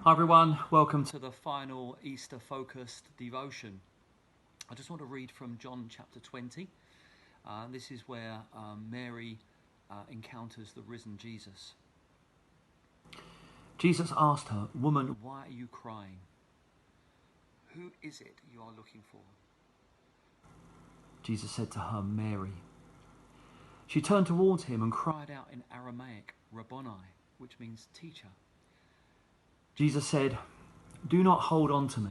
Hi everyone, welcome to the final Easter focused devotion. I just want to read from John chapter 20. This is where Mary encounters the risen Jesus. Jesus asked her, "Woman, why are you crying? Who is it you are looking for?" Jesus said to her, "Mary." She turned towards him and cried out in Aramaic, "Rabboni," which means teacher. Jesus said, "Do not hold on to me,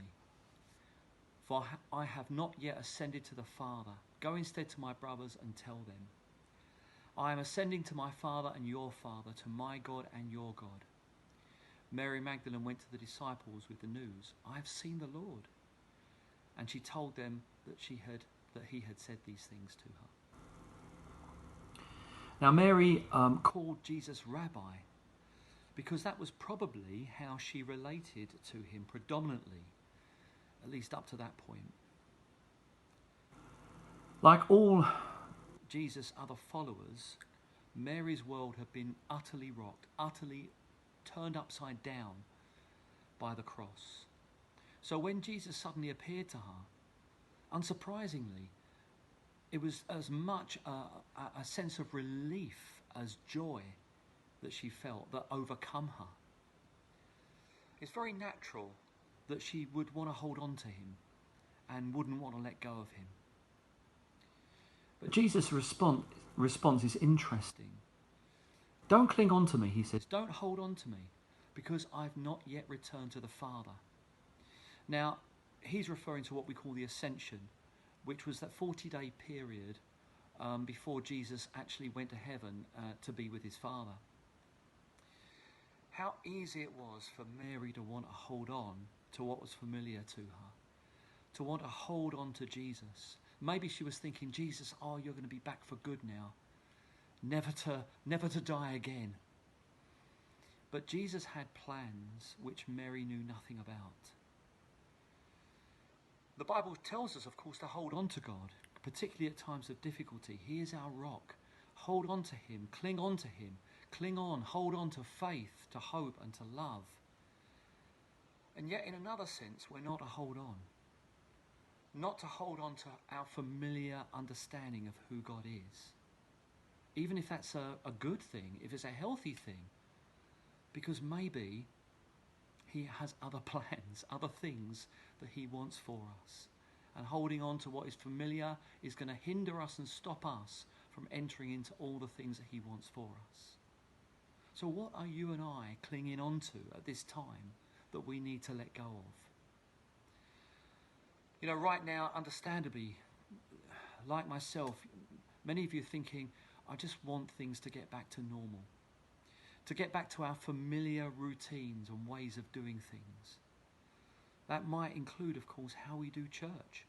for I have not yet ascended to the Father. Go instead to my brothers and tell them, I am ascending to my Father and your Father, to my God and your God." Mary Magdalene went to the disciples with the news, "I have seen the Lord." And she told them that he had said these things to her. Now Mary called Jesus Rabbi, because that was probably how she related to him predominantly, at least up to that point. Like all Jesus' other followers, Mary's world had been utterly rocked, utterly turned upside down by the cross. So when Jesus suddenly appeared to her, unsurprisingly, it was as much a sense of relief as joy that she felt that overcome her. It's very natural that she would want to hold on to him and wouldn't want to let go of him. But Jesus' response is interesting. "Don't cling on to me," he says. "Don't hold on to me, because I've not yet returned to the Father." Now, he's referring to what we call the Ascension, which was that 40-day period before Jesus actually went to heaven to be with his Father. How easy it was for Mary to want to hold on to what was familiar to her, to want to hold on to Jesus. Maybe she was thinking, "Jesus, you're going to be back for good now, never to die again." But Jesus had plans which Mary knew nothing about. The Bible tells us, of course, to hold on to God, particularly at times of difficulty. He is our rock. Hold on to him, cling on to him, cling on, hold on to faith, to hope and to love. And yet in another sense, we're not to hold on. Not to hold on to our familiar understanding of who God is. Even if that's a good thing, if it's a healthy thing, because maybe he has other plans, other things that he wants for us. And holding on to what is familiar is going to hinder us and stop us from entering into all the things that he wants for us. So what are you and I clinging on to at this time that we need to let go of? You know, right now, understandably, like myself, many of you are thinking, "I just want things to get back to normal, to get back to our familiar routines and ways of doing things." That might include, of course, how we do church.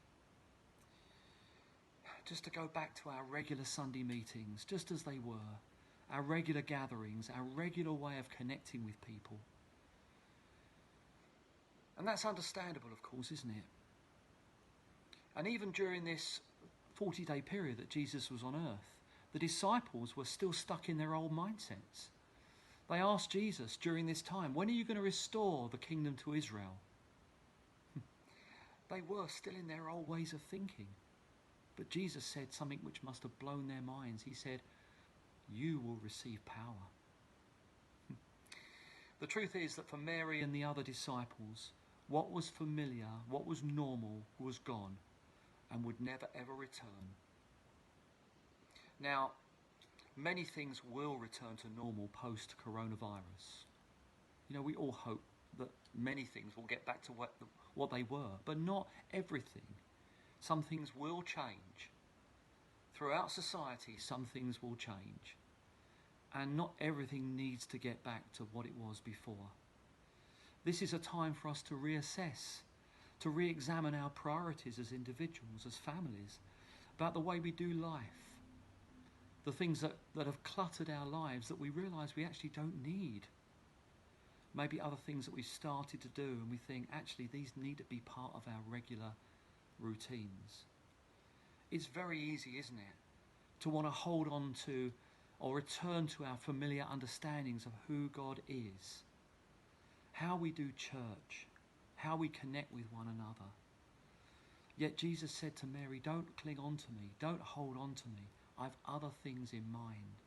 Just to go back to our regular Sunday meetings, just as they were, our regular gatherings, our regular way of connecting with people. And that's understandable, of course, isn't it? And even during this 40-day period that Jesus was on earth, the disciples were still stuck in their old mindsets. They asked Jesus during this time, "When are you going to restore the kingdom to Israel?" They were still in their old ways of thinking. But Jesus said something which must have blown their minds. He said, "You will receive power." The truth is that for Mary and the other disciples, what was familiar, what was normal, was gone and would never ever return. Now, many things will return to normal post-coronavirus. You know, we all hope that many things will get back to what they were, but not everything. Some things will change. Throughout society, some things will change. And not everything needs to get back to what it was before. This is a time for us to reassess, to re-examine our priorities as individuals, as families, about the way we do life, the things that have cluttered our lives that we realise we actually don't need. Maybe other things that we started to do and we think, actually, these need to be part of our regular routines. It's very easy, isn't it, to want to hold on to or return to our familiar understandings of who God is. how we do church, how we connect with one another. Yet Jesus said to Mary, don't cling on to me, don't hold on to me. I've other things in mind.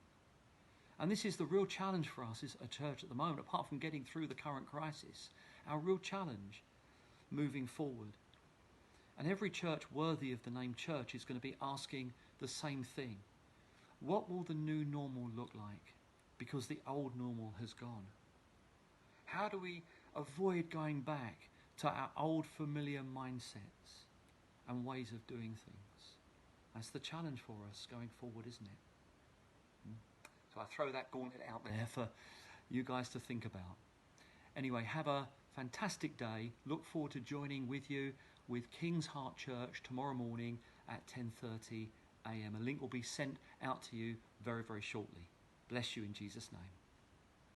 And this is the real challenge for us as a church at the moment, apart from getting through the current crisis. Our real challenge moving forward. And every church worthy of the name church is going to be asking the same thing. What will the new normal look like? Because the old normal has gone. How do we avoid going back to our old familiar mindsets and ways of doing things? That's the challenge for us going forward, isn't it? So I throw that gauntlet out there for you guys to think about. Anyway, have a fantastic day. Look forward to joining with you with King's Heart Church tomorrow morning at 10:30 a.m. A link will be sent out to you very, very shortly. Bless you in Jesus' name.